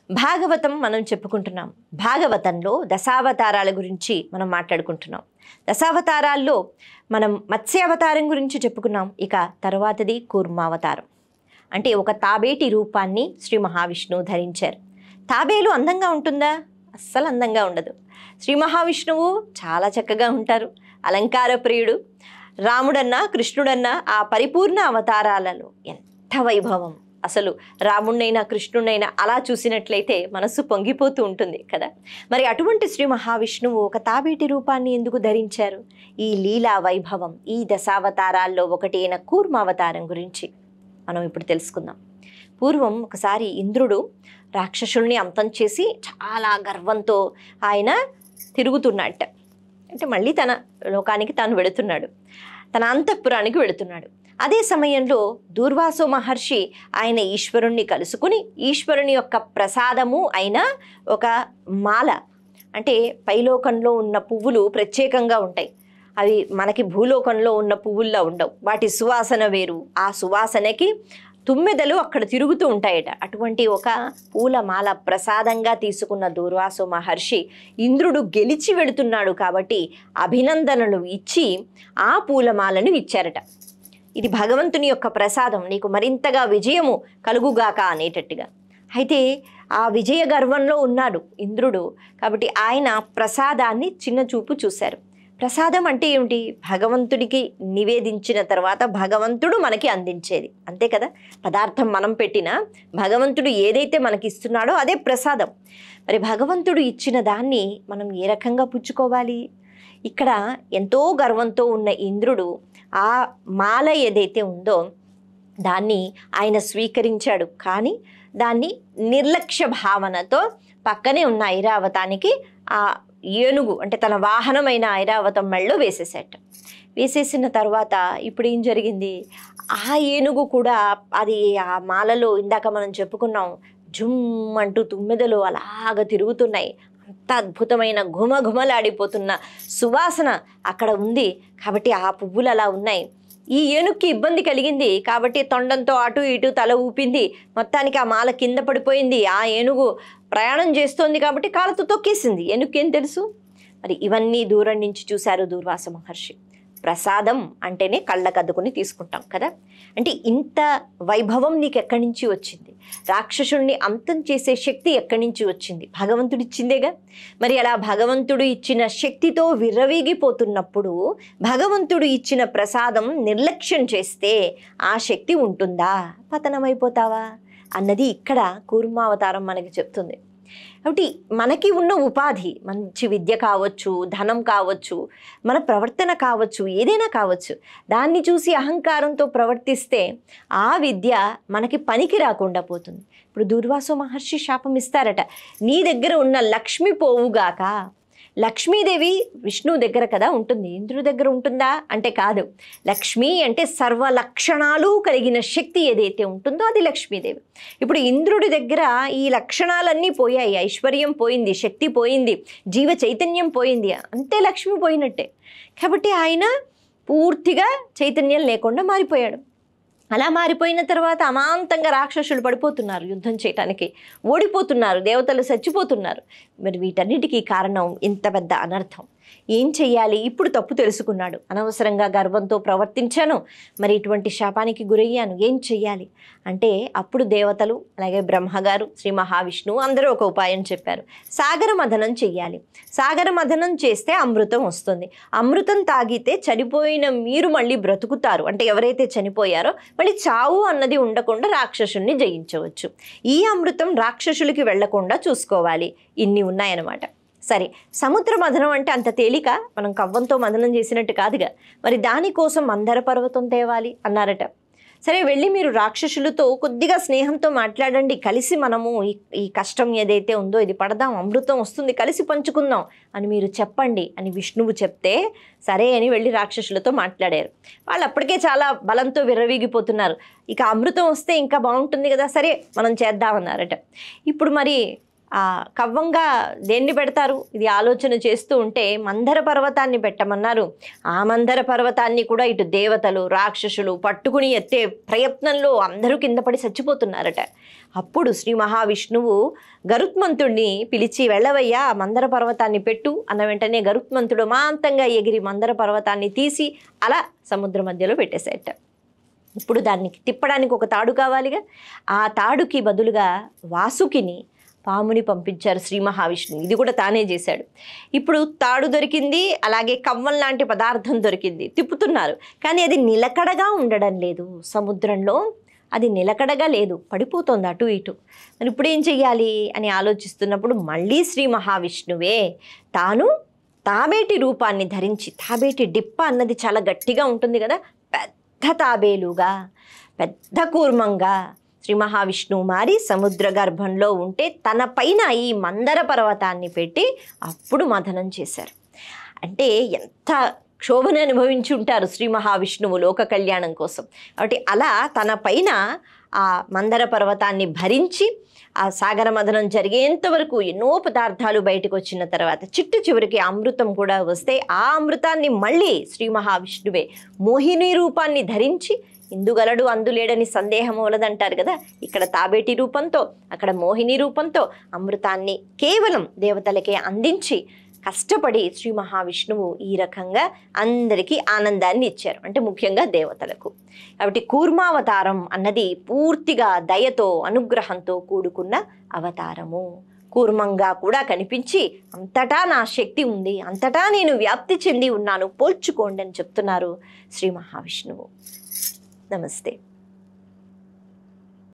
భాగవతం మనం చెప్పుకుంటున్నాం. భాగవతంలో దశావతారాల గురించి మనం మాట్లాడుకుంటున్నాం. దశావతారాల్లో మనం మత్స్యావతారం గురించి చెప్పుకున్నాం. ఇక తర్వాతది కూర్మావతారం. అంటే ఒక తాబేటి రూపాన్ని శ్రీ మహావిష్ణువు ధరించారు. తాబేలు అందంగా ఉంటుందా? అస్సలు అందంగా ఉండదు. శ్రీ మహావిష్ణువు చాలా చక్కగా ఉంటారు, అలంకార ప్రియుడు. రాముడన్నా కృష్ణుడన్నా ఆ పరిపూర్ణ అవతారాలలో ఎంత వైభవం! అసలు రాముణ్ణైనా కృష్ణుడైనా అలా చూసినట్లయితే మనస్సు పొంగిపోతూ ఉంటుంది కదా. మరి అటువంటి శ్రీ మహావిష్ణువు ఒక తాబేటి రూపాన్ని ఎందుకు ధరించారు? ఈ లీలా వైభవం, ఈ దశావతారాల్లో ఒకటి అయిన కూర్మావతారం గురించి మనం ఇప్పుడు తెలుసుకుందాం. పూర్వం ఒకసారి ఇంద్రుడు రాక్షసుల్ని అంతం చేసి చాలా గర్వంతో ఆయన తిరుగుతున్నట్ట. అంటే మళ్ళీ తన లోకానికి తాను వెళుతున్నాడు, తన అంతఃపురానికి వెళుతున్నాడు. అదే సమయంలో దూర్వాసో మహర్షి ఆయన ఈశ్వరుణ్ణి కలుసుకుని ఈశ్వరుని యొక్క ప్రసాదము అయిన ఒక మాల, అంటే పైలోకంలో ఉన్న పువ్వులు ప్రత్యేకంగా ఉంటాయి, అవి మనకి భూలోకంలో ఉన్న పువ్వుల్లా ఉండవు, వాటి సువాసన వేరు. ఆ సువాసనకి తుమ్మెదలు అక్కడ తిరుగుతూ ఉంటాయట. అటువంటి ఒక పూలమాల ప్రసాదంగా తీసుకున్న దూర్వాసో మహర్షి ఇంద్రుడు గెలిచి వెళుతున్నాడు కాబట్టి అభినందనలు ఇచ్చి ఆ పూలమాలను ఇచ్చారట. ఇది భగవంతుని యొక్క ప్రసాదం, నీకు మరింతగా విజయము కలుగుగాక అనేటట్టుగా. అయితే ఆ విజయ గర్వంలో ఉన్నాడు ఇంద్రుడు కాబట్టి ఆయన ప్రసాదాన్ని చిన్న చూపు చూశారు. ప్రసాదం అంటే ఏమిటి? భగవంతుడికి నివేదించిన తర్వాత భగవంతుడు మనకి అందించేది, అంతే కదా. పదార్థం మనం పెట్టినా భగవంతుడు ఏదైతే మనకి ఇస్తున్నాడో అదే ప్రసాదం. మరి భగవంతుడు ఇచ్చిన దాన్ని మనం ఏ రకంగా పుచ్చుకోవాలి? ఇక్కడ ఎంతో గర్వంతో ఉన్న ఇంద్రుడు ఆ మాల ఏదైతే ఉందో దాన్ని ఆయన స్వీకరించాడు. కానీ దాన్ని నిర్లక్ష్య భావనతో పక్కనే ఉన్న ఐరావతానికి ఆ ఏనుగు, అంటే తన వాహనమైన ఐరావతం మెళ్ళో వేసేసాట. వేసేసిన తర్వాత ఇప్పుడు ఏం జరిగింది? ఆ ఏనుగు కూడా అది ఆ మాలలో ఇందాక మనం చెప్పుకున్నాం, జుమ్ అంటూ తుమ్మెదలు అలాగ తిరుగుతున్నాయి. అంత అద్భుతమైన ఘుమఘుమలాడిపోతున్న సువాసన అక్కడ ఉంది కాబట్టి ఆ పువ్వులు అలా ఉన్నాయి. ఈ ఏనుగుకి ఇబ్బంది కలిగింది కాబట్టి తొండంతో అటు ఇటు తల ఊపింది, మొత్తానికి ఆ మాల కింద పడిపోయింది. ఆ ఏనుగు ప్రయాణం చేస్తోంది కాబట్టి కాళ్ళతో తొక్కేసింది. ఏనుగుకేం తెలుసు? మరి ఇవన్నీ దూరం నుంచి చూశారు దూర్వాస మహర్షి. ప్రసాదం అంటేనే కళ్ళకద్దుకుని తీసుకుంటాం కదా. అంటే ఇంత వైభవం నీకు ఎక్కడి నుంచి వచ్చింది? రాక్షసుల్ని అంతం చేసే శక్తి ఎక్కడి నుంచి వచ్చింది? భగవంతుడు ఇచ్చిందేగా. మరి అలా భగవంతుడు ఇచ్చిన శక్తితో విర్రవీగిపోతున్నప్పుడు భగవంతుడు ఇచ్చిన ప్రసాదం నిర్లక్ష్యం చేస్తే ఆ శక్తి ఉంటుందా? పతనమైపోతావా అన్నది ఇక్కడ కూర్మావతారం మనకి చెప్తుంది. కాబట్టి మనకి ఉన్న ఉపాధి, మంచి విద్య కావచ్చు, ధనం కావచ్చు, మన ప్రవర్తన కావచ్చు, ఏదైనా కావచ్చు, దాన్ని చూసి అహంకారంతో ప్రవర్తిస్తే ఆ విద్య మనకి పనికి రాకుండా పోతుంది. ఇప్పుడు దూర్వాసో మహర్షి శాపం ఇస్తారట, నీ దగ్గర ఉన్న లక్ష్మి పోవుగాక. లక్ష్మీదేవి విష్ణువు దగ్గర కదా ఉంటుంది, ఇంద్రుడి దగ్గర ఉంటుందా అంటే కాదు. లక్ష్మి అంటే సర్వ లక్షణాలు కలిగిన శక్తి ఏదైతే ఉంటుందో అది లక్ష్మీదేవి. ఇప్పుడు ఇంద్రుడి దగ్గర ఈ లక్షణాలన్నీ పోయాయి, ఐశ్వర్యం పోయింది, శక్తి పోయింది, జీవ చైతన్యం పోయింది, అంతే లక్ష్మి పోయినట్టే. కాబట్టి ఆయన పూర్తిగా చైతన్యం లేకుండా మారిపోయాడు. అలా మారిపోయిన తర్వాత అమాంతంగా రాక్షసులు పడిపోతున్నారు, యుద్ధం చేయటానికి ఓడిపోతున్నారు, దేవతలు చచ్చిపోతున్నారు. మరి వీటన్నిటికీ కారణం ఇంత పెద్ద అనర్థం. ఏం చెయ్యాలి? ఇప్పుడు తప్పు తెలుసుకున్నాడు, అనవసరంగా గర్వంతో ప్రవర్తించాను, మరి ఇటువంటి శాపానికి గురయ్యాను, ఏం చెయ్యాలి అంటే అప్పుడు దేవతలు అలాగే బ్రహ్మగారు శ్రీ మహావిష్ణువు అందరూ ఒక ఉపాయం చెప్పారు. సాగర మథనం చెయ్యాలి. సాగర మథనం చేస్తే అమృతం వస్తుంది. అమృతం తాగితే చనిపోయిన మీరు మళ్ళీ బ్రతుకుతారు, అంటే ఎవరైతే చనిపోయారో మళ్ళీ చావు అన్నది ఉండకుండా రాక్షసుల్ని జయించవచ్చు. ఈ అమృతం రాక్షసులకి వెళ్లకుండా చూసుకోవాలి. ఇన్ని ఉన్నాయన్నమాట. సరే, సముద్ర మథనం అంటే అంత తేలిక? మనం కవ్వంతో మథనం చేసినట్టు కాదుగా. మరి దానికోసం మందర పర్వతం తేవాలి అన్నారట. సరే, వెళ్ళి మీరు రాక్షసులతో కొద్దిగా స్నేహంతో మాట్లాడండి, కలిసి మనము ఈ కష్టం ఏదైతే ఉందో ఇది పడదాం, అమృతం వస్తుంది, కలిసి పంచుకుందాం అని మీరు చెప్పండి అని విష్ణువు చెప్తే సరే అని వెళ్ళి రాక్షసులతో మాట్లాడారు. వాళ్ళు అప్పటికే చాలా బలంతో విర్రవీగిపోతున్నారు. ఇక అమృతం వస్తే ఇంకా బాగుంటుంది కదా, సరే మనం చేద్దామన్నారట. ఇప్పుడు మరి కవ్వంగా దేన్ని పెడతారు? ఇది ఆలోచన చేస్తూ ఉంటే మందర పర్వతాన్ని పెట్టమన్నారు. ఆ మందర పర్వతాన్ని కూడా ఇటు దేవతలు రాక్షసులు పట్టుకుని ఎత్తే ప్రయత్నంలో అందరూ కింద పడి చచ్చిపోతున్నారట. అప్పుడు శ్రీ మహావిష్ణువు గరుత్మంతుడిని పిలిచి, వెళ్ళవయ్యా మందర పర్వతాన్ని పెట్టు అన్న వెంటనే గరుత్మంతుడు మాంతంగా ఎగిరి మందర పర్వతాన్ని తీసి అలా సముద్ర మధ్యలో పెట్టేసేట. ఇప్పుడు దాన్ని తిప్పడానికి ఒక తాడు కావాలిగా. ఆ తాడుకి బదులుగా వాసుకిని పాముని పంపించారు శ్రీ మహావిష్ణువు. ఇది కూడా తానే చేశాడు. ఇప్పుడు తాడు దొరికింది, అలాగే కవ్వం లాంటి పదార్థం దొరికింది, తిప్పుతున్నారు. కానీ అది నిలకడగా ఉండడం లేదు. సముద్రంలో అది నిలకడగా లేదు, పడిపోతుంది అటు ఇటు. మరి ఇప్పుడు ఏం చెయ్యాలి అని ఆలోచిస్తున్నప్పుడు మళ్ళీ శ్రీ మహావిష్ణువే తాను తాబేటి రూపాన్ని ధరించి, తాబేటి డిప్ప అన్నది చాలా గట్టిగా ఉంటుంది కదా, పెద్ద తాబేలుగా పెద్ద కూర్మంగా శ్రీ మహావిష్ణువు మారి సముద్ర గర్భంలో ఉంటే తన పైన ఈ మందర పర్వతాన్ని పెట్టి అప్పుడు మథనం చేశారు. అంటే ఎంత క్షోభను అనుభవించి ఉంటారు శ్రీ మహావిష్ణువు లోక కళ్యాణం కోసం. కాబట్టి అలా తన పైన ఆ మందర పర్వతాన్ని భరించి ఆ సాగర మథనం జరిగేంత వరకు ఎన్నో పదార్థాలు బయటకు వచ్చిన తర్వాత చివరికి అమృతం కూడా వస్తే ఆ అమృతాన్ని మళ్ళీ శ్రీ మహావిష్ణువే మోహిని రూపాన్ని ధరించి, ఇందుగలడు అందులేడని సందేహం వలదంటారు కదా, ఇక్కడ తాబేటి రూపంతో అక్కడ మోహిని రూపంతో అమృతాన్ని కేవలం దేవతలకే అందించి కష్టపడి శ్రీ మహావిష్ణువు ఈ రకంగా అందరికీ ఆనందాన్ని ఇచ్చారు, అంటే ముఖ్యంగా దేవతలకు. కాబట్టి కూర్మావతారం అన్నది పూర్తిగా దయతో అనుగ్రహంతో కూడుకున్న అవతారము. కూర్మంగా కూడా కనిపించి అంతటా నా శక్తి ఉంది, అంతటా నేను వ్యాప్తి చెంది ఉన్నాను, పోల్చుకోండి అని చెప్తున్నారు శ్రీ మహావిష్ణువు. నమస్తే.